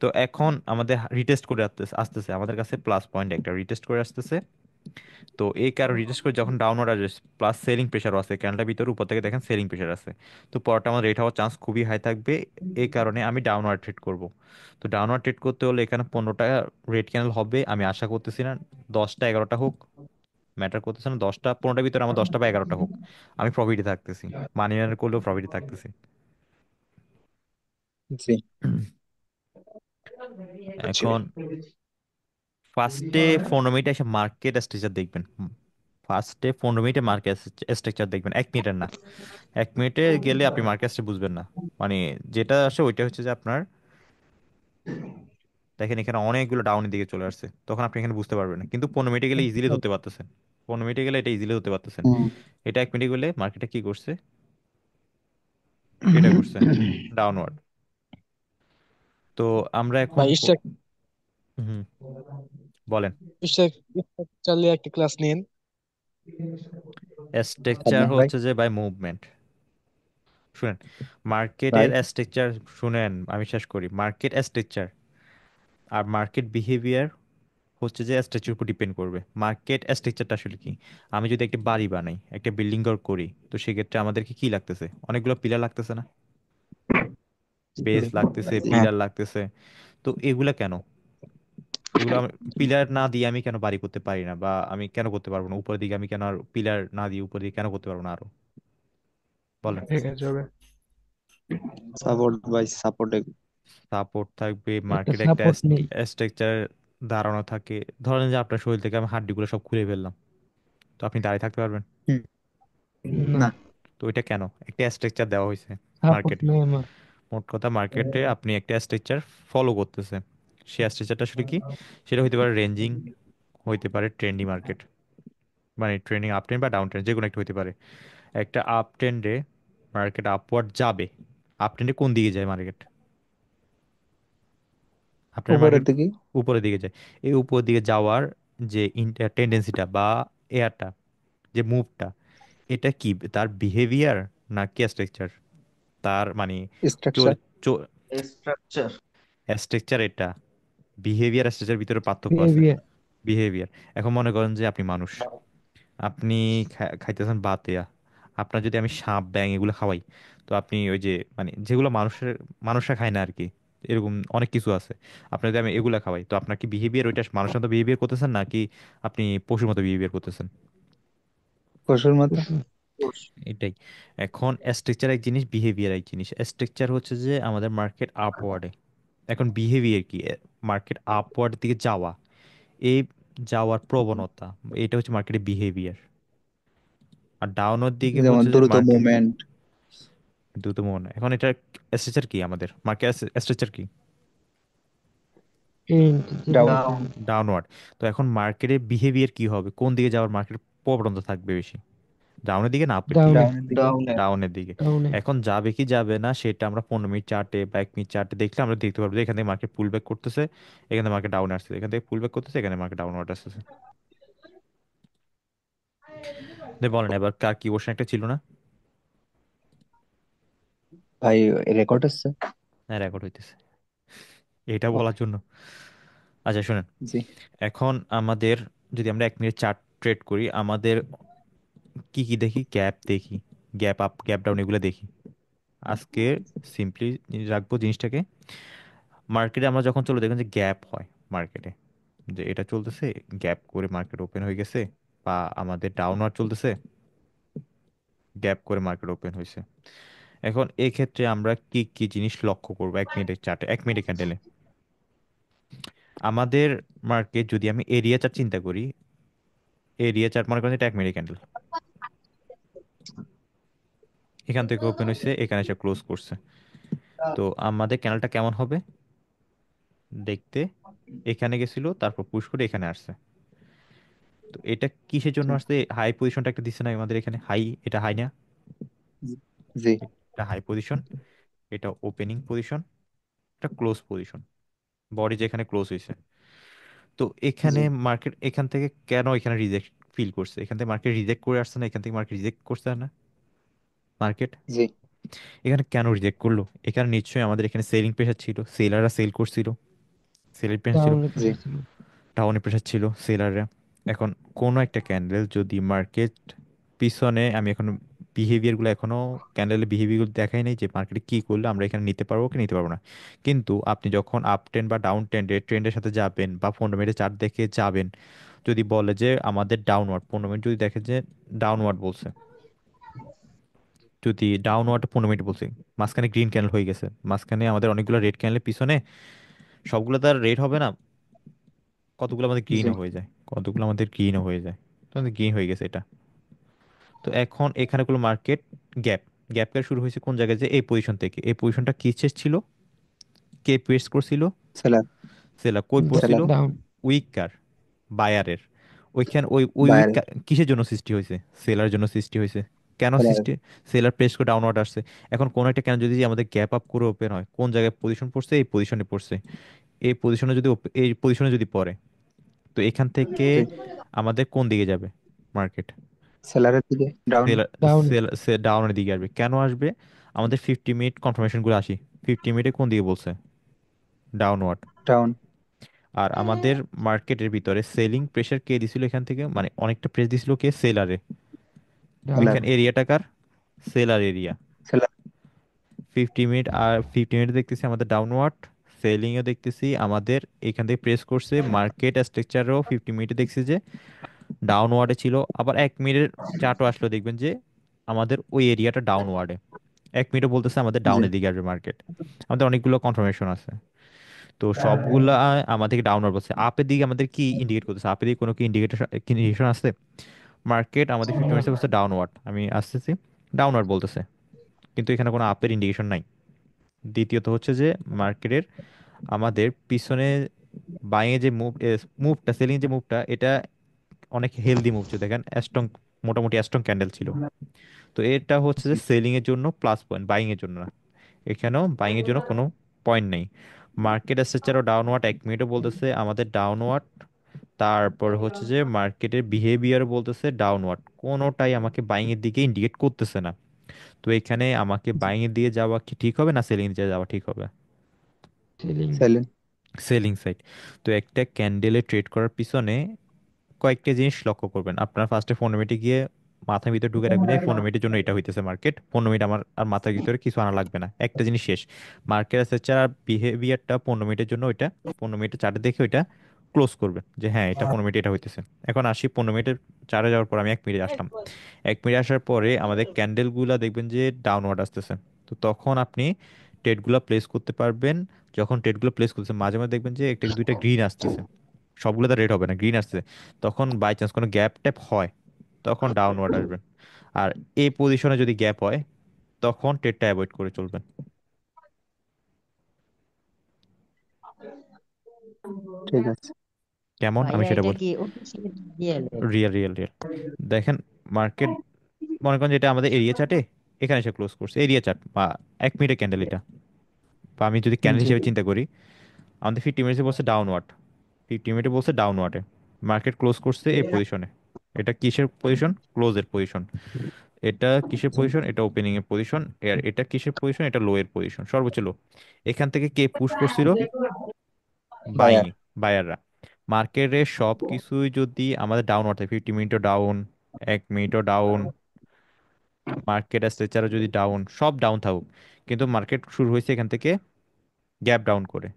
তো এখন আমাদের রিটেস্ট করে আসতেছে আসতেছে আমাদের কাছে প্লাস পয়েন্ট একটা রিটেস্ট করে আসতেছে। তো এই কারণে রিটেস্ট করে যখন ডাউনওয়ার্ড আসবে, প্লাস সেলিং প্রেশারও আছে ক্যান্ডেলটার ভিতরে, উপর থেকে দেখেন সেলিং প্রেশার আছে। তো পরটা আমার রেট হওয়ার চান্স খুবই হাই থাকবে। এই কারণে আমি ডাউনওয়ার্ড ট্রেড করব। তো ডাউনওয়ার্ড ট্রেড করতে হলে এখানে 15টা রেড ক্যান্ডেল হবে, আমি আশা করতেছি না 10টা 11টা হোক, ম্যাটার করতেছে না, 10টা 15টার ভিতরে আমার 10টা বা 11টা হোক, আমি প্রফিটে থাকতেছি। মানি ম্যানেজ করলেও প্রফিটে থাকতেছি। জি। বুঝছি ভাই। এখন ফার্স্টে 15 মিনিটে এসে মার্কেট স্ট্রাকচার দেখবেন। ফার্স্টে 15 মিনিটে মার্কেট স্ট্রাকচার দেখবেন, 1 মিনিটের না। 1 মিনিটে গেলে আপনি মার্কেট বুঝবেন না। মানে যেটা আসে ওইটা হচ্ছে যে আপনার, দেখেন এখানে অনেকগুলো ডাউনের দিকে চলে আসছে, তখন আপনি এখানে বুঝতে পারবেন না। কিন্তু 15 মিনিটে গেলে ইজিলি ধরতে পারতেছেন। 15 মিনিটে গেলে এটা ইজিলি ধরতে পারতেছেন। হুম। এটা 1 মিনিটে গেলে মার্কেটে কি করছে, এটা করছে ডাউনওয়ার্ড। তো আমরা এখন ভাই হুম, বলেন। চালিয়ে একটা ক্লাস নিন। স্ট্রাকচার সাদমান ভাই। হচ্ছে যে বাই মুভমেন্ট। শুনেন, ভাই মার্কেটের স্ট্রাকচার শুনেন, আমি শেষ করি। মার্কেট স্ট্রাকচার আর মার্কেট বিহেভিয়ার হচ্ছে যে স্ট্রাকচার উপর ডিপেন্ড করবে। মার্কেট স্ট্রাকচারটা আসলে কি? আমি যদি একটা বাড়ি বানাই, একটা বিল্ডিং ঘর করি, তো সেক্ষেত্রে আমাদেরকে কি লাগতেছে? অনেকগুলো পিলার লাগতেছে না? বেস লাগতেছে, হ্যাঁ। পিলার লাগতেছে। তো এগুলা কেন? এগুলো পিলার না দিয়ে আমি কেন বাড়ি করতে পারি না, বা আমি কেন করতে পারবো না উপরের দিকে? আমি কেন আর পিলার না দিয়ে উপর দিকে কেন করতে পারবো না আরো? বলেন। ঠিক আছে হবে। সাপোর্ট ভাই, সাপোর্ট। সাপোর্ট থাকবে, একটা মার্কেটে একটা সাপোর্ট নেই। স্ট্রাকচার দাঁড়ানো থাকে। ধরেন যে আপনার শরীর থেকে আমি হাড্ডিগুলো সব খুলে ফেললাম, তো আপনি দাঁড়িয়ে থাকতে পারবেন? না, না। তো এটা কেন? একটা স্ট্রাকচার দেওয়া হয়েছে সাপোর্ট মার্কেটে। নেই আমার। মোট কথা, মার্কেটে আপনি একটা স্ট্রাকচার ফলো করতেছে। সেই স্ট্রাকচারটা আসলে কি? সেটা হইতে পারে রেঞ্জিং, হইতে পারে ট্রেন্ডি মার্কেট, মানে ট্রেন্ডিং আপ ট্রেন্ড বা ডাউন ট্রেন্ড, যে কোনো একটা হইতে পারে। একটা আপ ট্রেন্ডে মার্কেট আপওয়ার্ড যাবে। আপ ট্রেন্ডে কোন দিকে যায় মার্কেট? আপনার উপরের মার্কেট দিকে। উপরের দিকে যায়। এই উপরের দিকে যাওয়ার যে টেন্ডেন্সিটা বা এয়ারটা, যে মুভটা, এটা কি তার বিহেভিয়ার নাকি স্ট্রাকচার? তার মানে স্ট্রাকচার। স্ট্রাকচার। স্ট্রাকচার এটা, বিহেভিয়ার স্ট্রাকচার ভিতরে পার্থক্য আছে। বিহেভিয়ার। বিহেভিয়ার। এখন মনে করেন যে আপনি মানুষ, আপনি খাইতেছেন বাতেয়া। আপনার যদি আমি সাপ ব্যাঙ এগুলো খাওয়াই, তো আপনি ওই যে মানে যেগুলো মানুষরা খায় না আর কি, এরকম অনেক কিছু আছে। আপনার যদি আমি এগুলা খাওয়াই, তো আপনার কি বিহেভিয়ার ওইটা মানুষের মতো বিহেভিয়ার করতেছেন নাকি আপনি পশুর মতো বিহেভিয়ার করতেছেন? পশুর মতো। এটাই। এখন স্ট্রাকচার এক জিনিস, বিহেভিয়ার এক জিনিস। স্ট্রাকচার হচ্ছে যে আমাদের মার্কেট আপওয়ার্ডে, এখন বিহেভিয়ার কি? মার্কেট আপওয়ার্ড দিকে যাওয়া, এই যাওয়ার প্রবণতা, এটা হচ্ছে মার্কেটের বিহেভিয়ার। আর ডাউনের দিকে যেমন হচ্ছে যে দ্রুত মার্কেট মুভমেন্ট। দ্রুত মনে। এখন এটা স্ট্রাকচার কি? আমাদের মার্কেট স্ট্রাকচার কি? ডাউন। ডাউন। ডাউনওয়ার্ড। তো এখন মার্কেটের বিহেভিয়ার কি হবে? কোন দিকে যাওয়ার মার্কেট প্রবণতা থাকবে বেশি? ডাউনের দিকে না আপের দিকে? ডাউনে। ডাউনের দিকে। ডাউনে। ডাউনের দিকে। ডাউনে। এখন যাবে কি যাবে না সেটা আমরা 15 মিনিট চার্টে বা 1 মিনিট চার্টে দেখলে আমরা দেখতে পারবো যে এখান থেকে মার্কেট পুল ব্যাক করতেছে, এখানে মার্কেট ডাউন আসছে, এখান থেকে পুল ব্যাক করতেছে, এখানে মার্কেট ডাউনওয়ার্ড আসতেছে। বলেন এবার, কার কি কোশ্চেন একটা ছিল না? ভাই রেকর্ড হচ্ছে। হ্যাঁ, রেকর্ড হইতেছে, এটা বলার ওকে। জন্য। আচ্ছা শুনেন, জি। এখন আমাদের যদি আমরা 1 মিনিট চার্ট ট্রেড করি, আমাদের কি কি দেখি? গ্যাপ দেখি, গ্যাপ আপ গ্যাপ ডাউন এগুলো দেখি। আজকে সিম্পলি রাখবো জিনিসটাকে। মার্কেটে আমরা যখন চলে দেখবেন যে গ্যাপ হয় মার্কেটে, যে এটা চলতেছে, গ্যাপ করে মার্কেট ওপেন হয়ে গেছে, বা আমাদের ডাউনওয়ার্ড চলতেছে, গ্যাপ করে মার্কেট ওপেন হয়েছে। এখন এই ক্ষেত্রে আমরা কি কি জিনিস লক্ষ্য করবো 1 মিনিটের চার্টে, 1 মিনিটের ক্যান্ডেলে? আমাদের মার্কেট যদি আমি এরিয়া চার্ট চিন্তা করি, এরিয়া চার্ট মনে করেন এটা 1 মিনিট ক্যান্ডেল, এখান থেকে ওপেন হয়েছে, এখানে এসে ক্লোজ করছে। তো আমাদের ক্যান্ডেলটা কেমন হবে দেখতে? এখানে গেছিল, তারপর পুশ করে এখানে আসছে। তো এটা কিসের জন্য আসছে? হাই পজিশনটা একটা দিচ্ছে না আমাদের এখানে, হাই, এটা হাই না? জি। এটা হাই পজিশন, এটা ওপেনিং পজিশন, এটা ক্লোজ পজিশন, বডি যেখানে ক্লোজ হয়েছে। তো জি। এখানে মার্কেট এখান থেকে কেন এখানে রিজেক্ট ফিল করছে? এখান থেকে মার্কেট রিজেক্ট করে আসছে না? এখান থেকে মার্কেট রিজেক্ট করছে না মার্কেট? জি। এখানে কেন রিজেক্ট করলো? এখানে নিশ্চয়ই আমাদের এখানে সেলিং প্রেশার ছিল, সেলাররা সেল করছিল, সেলের প্রেশার ছিল, ডাউনে জি। প্রেশার ছিল। ডাউনের প্রেশার ছিল সেলাররা। এখন কোনো একটা ক্যান্ডেল যদি মার্কেট পিছনে, আমি এখন বিহেভিয়ার গুলো এখনো ক্যান্ডেলের বিহেভিয়ার গুলো দেখাই নাই যে মার্কেটে কি করলে আমরা এখানে নিতে পারবো কি নিতে পারবো না। কিন্তু আপনি যখন আপ ট্রেন্ড বা ডাউন ট্রেন্ডের সাথে যাবেন বা 15 মিনিটের চার্ট দেখে যাবেন, যদি বলে যে আমাদের ডাউনওয়ার্ড, 15 মিনিট যদি দেখে যে ডাউনওয়ার্ড বলছে, যদি ডাউনওয়ার্ড 15 মিনিট বলছে, মাঝখানে গ্রিন ক্যান্ডেল হয়ে গেছে, মাঝখানে আমাদের অনেকগুলো রেড ক্যান্ডেলের পিছনে, সবগুলো তার রেড হবে না, কতগুলো আমাদের জি। গ্রিনও হয়ে যায়, কতগুলো আমাদের গ্রিনও হয়ে যায়। তো আমাদের গ্রিন হয়ে গেছে এটা। তো এখন এখানে কোনো মার্কেট গ্যাপ, গ্যাপটা শুরু হয়েছে কোন জায়গায়, যে এই পজিশন থেকে, এই পজিশনটা কিসের ছিল, কে প্রেস করছিল, সেলার। সেলার। কই পড়ছিল, সেলার। ডাউন। উইকার, বায়ারের। ওইখানে ওই ওই উইক বাইরে। কিসের জন্য সৃষ্টি হয়েছে, সেলার জন্য সৃষ্টি হয়েছে। কেন সেলার। সৃষ্টি, সেলার প্রেস করে ডাউনওয়ার্ড আসছে। এখন কোন একটা কেন যদি আমাদের গ্যাপ আপ করে ওপেন হয়, কোন জায়গায় পজিশন পড়ছে, এই পজিশনে পড়ছে, এই পজিশনে যদি এই পজিশনে যদি পড়ে, তো এখান থেকে জি। আমাদের কোন দিকে যাবে মার্কেট, সেলারের দিকে ডাউন। ডাউন। ডাউনের দিকে আসবে। কেন আসবে, আমাদের 50 মিনিট কনফার্মেশন গুলো আসি, 50 মিনিটে কোন দিকে বলছে, ডাউনওয়ার্ড। ডাউন। আর আমাদের মার্কেটের ভিতরে সেলিং প্রেসার কে দিছিল এখান থেকে, মানে অনেকটা প্রেস দিছিল কে, সেলারে। ডাউন। সেলার। ওইখানে এরিয়াটা কার, সেলার এরিয়া। সেলার। 50 মিনিট, আর 50 মিনিটে দেখতেছি আমাদের ডাউনওয়ার্ড, সেলিং এও দেখতেছি আমাদের এখান থেকে প্রেস করছে, মার্কেট স্ট্রাকচারও 50 মিনিটে দেখছি যে ডাউনওয়ার্ডে ছিল। আবার 1 মিনিটের চার্টও আসলো, দেখবেন যে আমাদের ওই এরিয়াটা ডাউনওয়ার্ডে, 1 মিনিটে বলতেছে আমাদের জি। ডাউনের দিকে আসবে মার্কেট। আমাদের অনেকগুলো কনফার্মেশন আছে, তো সবগুলা আমাদেরকে ডাউনওয়ার্ড বলছে। আপের দিকে আমাদের কি ইন্ডিকেট করতেছে, আপের দিকে কোনো কি ইন্ডিকেশন আছে, মার্কেট আমাদের 50 মিনিটে বলছে ডাউনওয়ার্ড, আমি আসতেছি, ডাউনওয়ার্ড বলতেছে, কিন্তু এখানে কোনো আপের ইন্ডিকেশন নাই। দ্বিতীয়ত হচ্ছে যে মার্কেটের আমাদের পিছনে বাইয়ে যে মুভটা, সেলিং যে মুভটা, এটা অনেক হেলদি মুভ ছিল, দেখেন স্ট্রং, মোটামুটি স্ট্রং ক্যান্ডেল ছিল। তো এটা হচ্ছে যে সেলিং এর জন্য প্লাস পয়েন্ট, বাইং এর জন্য না। এখানেও বাইং এর জন্য কোনো পয়েন্ট নেই। মার্কেট স্ট্রাকচারও ডাউনওয়ার্ড, 1 মিনিটও বলতেছে আমাদের ডাউনওয়ার্ড। তারপর হচ্ছে যে মার্কেটের বিহেভিয়ার বলতেছে ডাউনওয়ার্ড, কোনোটাই আমাকে বাইং এর দিকে ইন্ডিকেট করতেছে না। তো এখানে আমাকে বাইং এর দিয়ে যাওয়া কি ঠিক হবে, না সেলিং এর দিকে যাওয়া ঠিক হবে, সিলিং। সেলিং। Selling side. তো একটা ক্যান্ডেলে ট্রেড করার পিছনে কয়েকটা জিনিস লক্ষ্য করবেন। আপনার ফার্স্টে 15 মিনিটে গিয়ে মাথার ভিতরে ঢুকে রাখবেন যে 15 মিনিটের জন্য এটা হইতেছে মার্কেট, 15 মিনিট আমার আর মাথার ভিতরে কিছু আনা লাগবে না, একটা জিনিস শেষ। মার্কেট স্ট্রাকচার আর বিহেভিয়ারটা 15 মিনিটের জন্য, ওইটা 15 মিনিটের চার্টে দেখে ওইটা ক্লোজ করবেন যে হ্যাঁ এটা 15 মিনিটে এটা হইতেছে। এখন আসি 15 মিনিটের চারে যাওয়ার পর আমি 1 মিনিটে আসলাম। 1 মিনিট আসার পরে আমাদের ক্যান্ডেলগুলা দেখবেন যে ডাউনওয়ার্ড আসতেছে। তো তখন আপনি ট্রেডগুলো প্লেস করতে পারবেন। যখন ট্রেডগুলো প্লেস করতেছে মাঝে মাঝে দেখবেন যে একটা দুইটা গ্রিন আসতেছে, সবগুলো তো রেড হবে না, গ্রিন আসছে, তখন বাই চান্স কোনো গ্যাপ ট্যাপ হয়, তখন ডাউনওয়ার্ড আসবেন। আর এই পজিশনে যদি গ্যাপ হয়, তখন ট্রেডটা অ্যাভয়েড করে চলবেন। ঠিক আছে। কেমন, আমি ভাইয়া সেটা এটা বলি। কি official real? Real real real. দেখেন মার্কেট, মনে করেন যেটা আমাদের এরিয়া চার্টে, এখানে এসে ক্লোজ করছে, এরিয়া চার্ট বা 1 মিনিটের ক্যান্ডেল এটা, বা আমি যদি ক্যান্ডেল জি। হিসেবে চিন্তা করি, আমাদের 50 মিনিটে বলছে ডাউনওয়ার্ড, 50 মিনিটে বলছে ডাউনওয়ার্ডে, মার্কেট ক্লোজ করছে এই পজিশনে। এটা কিসের পজিশন, ক্লোজের পজিশন। এটা কিসের পজিশন, এটা ওপেনিং এর পজিশন। আর এটা কিসের পজিশন, এটা লো এর পজিশন, সর্বোচ্চ লো। এখান থেকে কে পুশ করছিল, বাইং, বায়ার। বায়াররা। মার্কেটের সব কিছুই যদি আমাদের ডাউন থাকে, 50 মিনিটও ডাউন, 1 মিনিটও ডাউন, মার্কেট স্ট্রাকচারও যদি ডাউন, সব ডাউন থাকুক, কিন্তু মার্কেট শুরু হয়েছে এখান থেকে গ্যাপ ডাউন করে,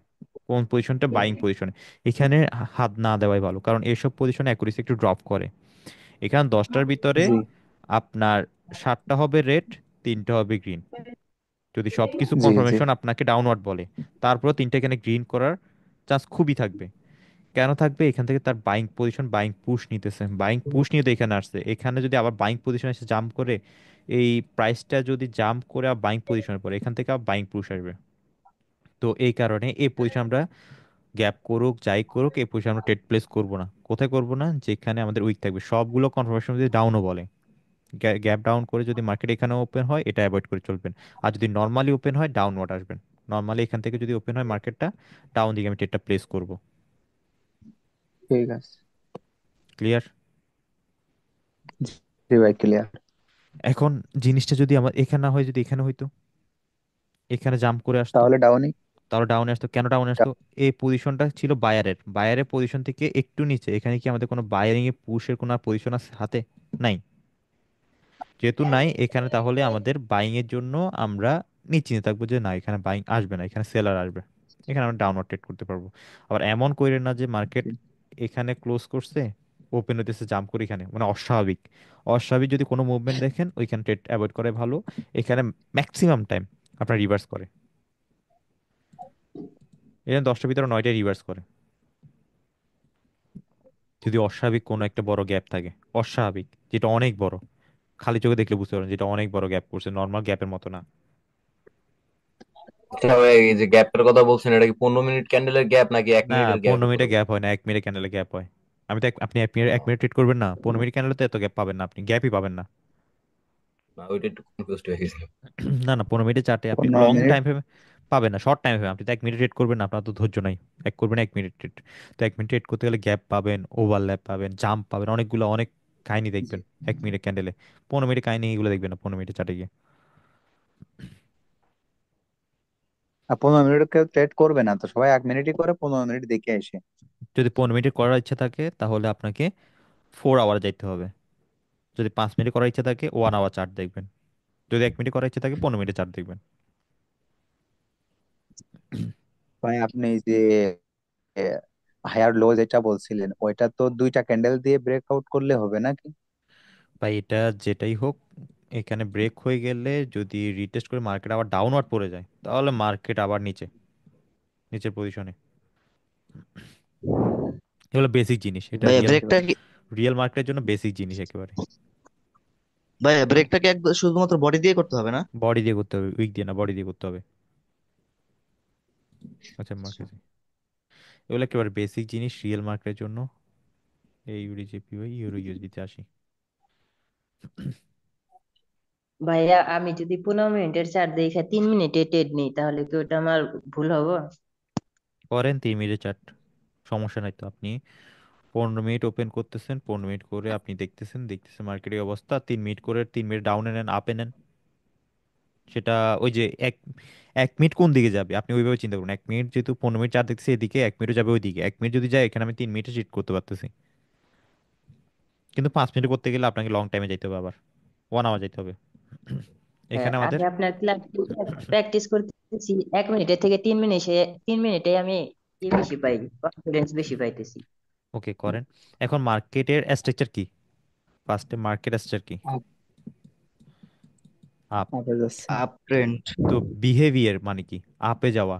কোন পজিশনটা, বাইং পজিশনে। এখানে হাত না দেওয়াই ভালো, কারণ এইসব পজিশনে অ্যাকুরেসি একটু ড্রপ করে। এখানে 10টার ভিতরে জি। আপনার 7টা হবে রেড, 3টা হবে গ্রিন, যদি সবকিছু জি। জি। কনফার্মেশন আপনাকে ডাউনওয়ার্ড বলে। তারপরেও 3টা এখানে গ্রিন করার চান্স খুবই থাকবে। কেন থাকবে, এখান থেকে তার বাইং পজিশন, বাইং পুশ নিতেছে, বাইং পুশ নিয়ে তো এখানে আসছে, এখানে যদি আবার বাইং পজিশন এসে জাম্প করে, এই প্রাইসটা যদি জাম্প করে আর বাইং পজিশনে পড়ে, এখান থেকে আবার বাইং পুশ আসবে। তো এই কারণে এই পজিশন আমরা, গ্যাপ করুক যাই করুক, এই পজিশন আমরা ট্রেড প্লেস করবো না। কোথায় করবো না, যেখানে আমাদের উইক থাকবে, সবগুলো কনফার্মেশন যদি ডাউনও বলে, গ্যাপ ডাউন করে যদি মার্কেট এখানে ওপেন হয়, এটা অ্যাভয়েড করে চলবেন। আর যদি নর্মালি ওপেন হয়, ডাউনওয়ার্ড আসবেন। নর্মালি এখান থেকে যদি ওপেন হয় মার্কেটটা, ডাউন দিকে আমি ট্রেডটা প্লেস করব। ঠিক আছে। ক্লিয়ার। জি ভাই, ক্লিয়ার। এখন জিনিসটা যদি আমার এখানে না হয়, যদি এখানে হইতো, এখানে জাম্প করে আসতো, তাহলে ডাউনই। তাহলে ডাউনে আসতো, কেন ডাউনে আসতো? এই পজিশনটা ছিল বায়ারের, বায়ারের পজিশন থেকে একটু নিচে। এখানে কি আমাদের কোনো বায়ারিং এ পুশের কোনো পজিশন আছে হাতে? নাই। যেহেতু নাই এখানে, তাহলে আমাদের বাইং এর জন্য আমরা নিশ্চিন্ত থাকবো যে না, এখানে বাইং আসবে না, এখানে সেলার আসবে। এখানে আমরা ডাউনওয়ার্ড ট্রেড করতে পারবো। আবার এমন কইরে না যে মার্কেট এখানে ক্লোজ করছে, ওপেন হইতেছে, জাম্প করে এখানে, মানে অস্বাভাবিক। অস্বাভাবিক যদি কোনো মুভমেন্ট দেখেন ওইখানে ট্রেড অ্যাভয়েড করে ভালো। এখানে ম্যাক্সিমাম টাইম আপনার রিভার্স করে, এখানে 10টার ভিতরে 9টায় রিভার্স করে। যদি অস্বাভাবিক কোনো একটা বড় গ্যাপ থাকে, অস্বাভাবিক যেটা অনেক বড়, খালি চোখে দেখলে বুঝতে পারবেন যেটা অনেক বড় গ্যাপ করছে, নর্মাল গ্যাপের মতো না। আচ্ছা ভাই, এই যে গ্যাপের কথা বলছেন, এটা কি 15 মিনিট ক্যান্ডেলের গ্যাপ নাকি এক না, মিনিটের গ্যাপের কথা 15 মিনিটে গ্যাপ বলছেন? হয় না, 1 মিনিটে ক্যান্ডেলে গ্যাপ হয়। আমি তো আপনি 1 মিনিট 1 মিনিট ট্রেড করবেন না, 15 মিনিট ক্যান্ডেলে তো এত গ্যাপ পাবেন না, আপনি গ্যাপই পাবেন না। না, ওইটা একটু কনফিউজ হয়ে গেছে। না না, 15 মিনিটে চার্টে আপনি 15 মিনিট। টাইম ফ্রেমে পাবেন না, শর্ট টাইম ফ্রেমে। আপনি তো 1 মিনিট ট্রেড করবেন না, আপনার তো ধৈর্য নাই। এক করবেন 1 মিনিট ট্রেড। তো 1 মিনিট ট্রেড করতে গেলে গ্যাপ পাবেন, ওভারল্যাপ পাবেন, জাম্প পাবেন, অনেকগুলো, অনেক কাহিনী জি। দেখবেন 1 মিনিট ক্যান্ডেলে। 15 মিনিটে কাহিনী এগুলো দেখবেন না 15 মিনিটে চার্টে গিয়ে। আর 15 মিনিট কেউ ট্রেড করবে না তো, সবাই 1 মিনিটই করে, 15 মিনিট দেখে আসে। যদি 15 মিনিটে করার ইচ্ছা থাকে তাহলে আপনাকে 4 আওয়ার যাইতে হবে। যদি 5 মিনিটে করার ইচ্ছা থাকে 1 আওয়ার চার্ট দেখবেন। যদি 1 মিনিটে করার ইচ্ছা থাকে 15 মিনিটে চার্ট দেখবেন। ভাই আপনি যে হায়ার লো যেটা বলছিলেন, ওইটা তো 2টা ক্যান্ডেল দিয়ে ব্রেকআউট করলে হবে নাকি? বা এটা যেটাই হোক, এখানে ব্রেক হয়ে গেলে যদি রিটেস্ট করে মার্কেট আবার ডাউনওয়ার্ড পড়ে যায়, তাহলে মার্কেট আবার নিচে, নিচের পজিশনে। এগুলো বেসিক জিনিস, এটা ভাইয়া রিয়েল, ব্রেকটা কি রিয়েল মার্কেটের জন্য বেসিক জিনিস একেবারে। ভাইয়া ব্রেকটা কি একদম শুধুমাত্র বডি দিয়ে করতে হবে না? বডি দিয়ে করতে হবে, উইক দিয়ে না, বডি দিয়ে করতে হবে। আচ্ছা মার্কেট, এগুলো একেবারে বেসিক জিনিস রিয়েল মার্কেটের জন্য। এই ইউডিজিপিওয়াই ইউরো ইউএসডিতে আসি। ভাইয়া আমি যদি 15 মিনিটের চার্ট দেখে 3 মিনিটে টেড নিই তাহলে কি ওটা আমার ভুল হবে? করেন 3 মিনিটের চার্ট, সমস্যা নাই তো। আপনি 15 মিনিট ওপেন করতেছেন, 15 মিনিট করে আপনি দেখতেছেন, দেখতেছেন মার্কেটের অবস্থা, 3 মিনিট করে, 3 মিনিট ডাউনে নেন, আপে নেন। সেটা ওই যে 1 মিনিট কোন দিকে যাবে আপনি ওইভাবে চিন্তা করুন। 1 মিনিট যেহেতু 15 মিনিট চার দেখতেছি এদিকে, 1 মিনিটও যাবে ওইদিকে। 1 মিনিট যদি যায় এখানে আমি 3 মিনিটে চিট করতে পারতেছি। কিন্তু 5 মিনিট করতে গেলে আপনাকে লং টাইমে যাইতে হবে, আবার 1 আওয়ার যাইতে হবে। হ্যাঁ, এখানে আমাদের আমি আপনার ক্লাস প্র্যাকটিস করতেছি 1 মিনিটে থেকে 3 মিনিটে, 3 মিনিটে আমি বেশি পাই, কনফিডেন্স বেশি পাইতেছি। ওকে করেন। এখন মার্কেটের স্ট্রাকচার কি? ফার্স্টে মার্কেট স্ট্রাকচার কি? Up up. আপে যাচ্ছে। Up trend. তো বিহেভিয়ার মানে কি? আপে যাওয়া,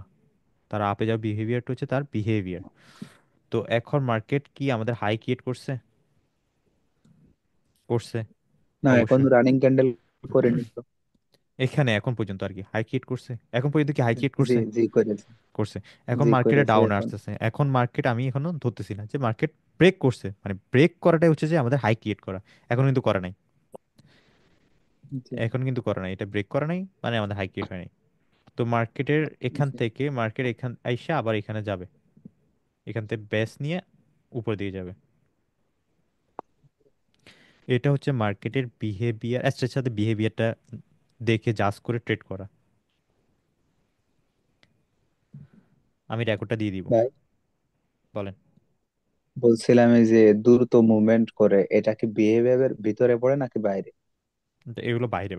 তার আপে যাওয়া বিহেভিয়ারটা হচ্ছে তার বিহেভিয়ার। তো এখন মার্কেট কি আমাদের হাই ক্রিয়েট করছে? করছে না, এখন অবশ্যই। রানিং ক্যান্ডেল করে নিত। এখানে এখন পর্যন্ত আর কি হাই ক্রিয়েট করছে, এখন পর্যন্ত কি হাই ক্রিয়েট জি, করছে? জি করেছে। করছে। এখন জি মার্কেটে করেছে ডাউন এখন। আসতেছে, এখন মার্কেট আমি এখনো ধরতেছি না যে মার্কেট ব্রেক করছে, মানে ব্রেক করাটাই হচ্ছে যে আমাদের হাই ক্রিয়েট করা। এখন কিন্তু করে নাই, জি, এখন কিন্তু করে নাই, এটা ব্রেক করা নাই মানে আমাদের হাই ক্রিয়েট হয় নাই। তো মার্কেটের এখান জি। থেকে মার্কেট এখান আইসা আবার এখানে যাবে, এখান থেকে বেস নিয়ে উপর দিয়ে যাবে। এটা হচ্ছে মার্কেটের বিহেভিয়ার, এর সাথে বিহেভিয়ারটা দেখে জাজ করে ট্রেড করা। আমি রেকর্ডটা দিয়ে দিব। ভাই বলেন। বলছিলাম এই যে দ্রুত মুভমেন্ট করে, এটা কি বিহেভিয়ারের ভিতরে পড়ে নাকি বাইরে? এগুলো বাইরে।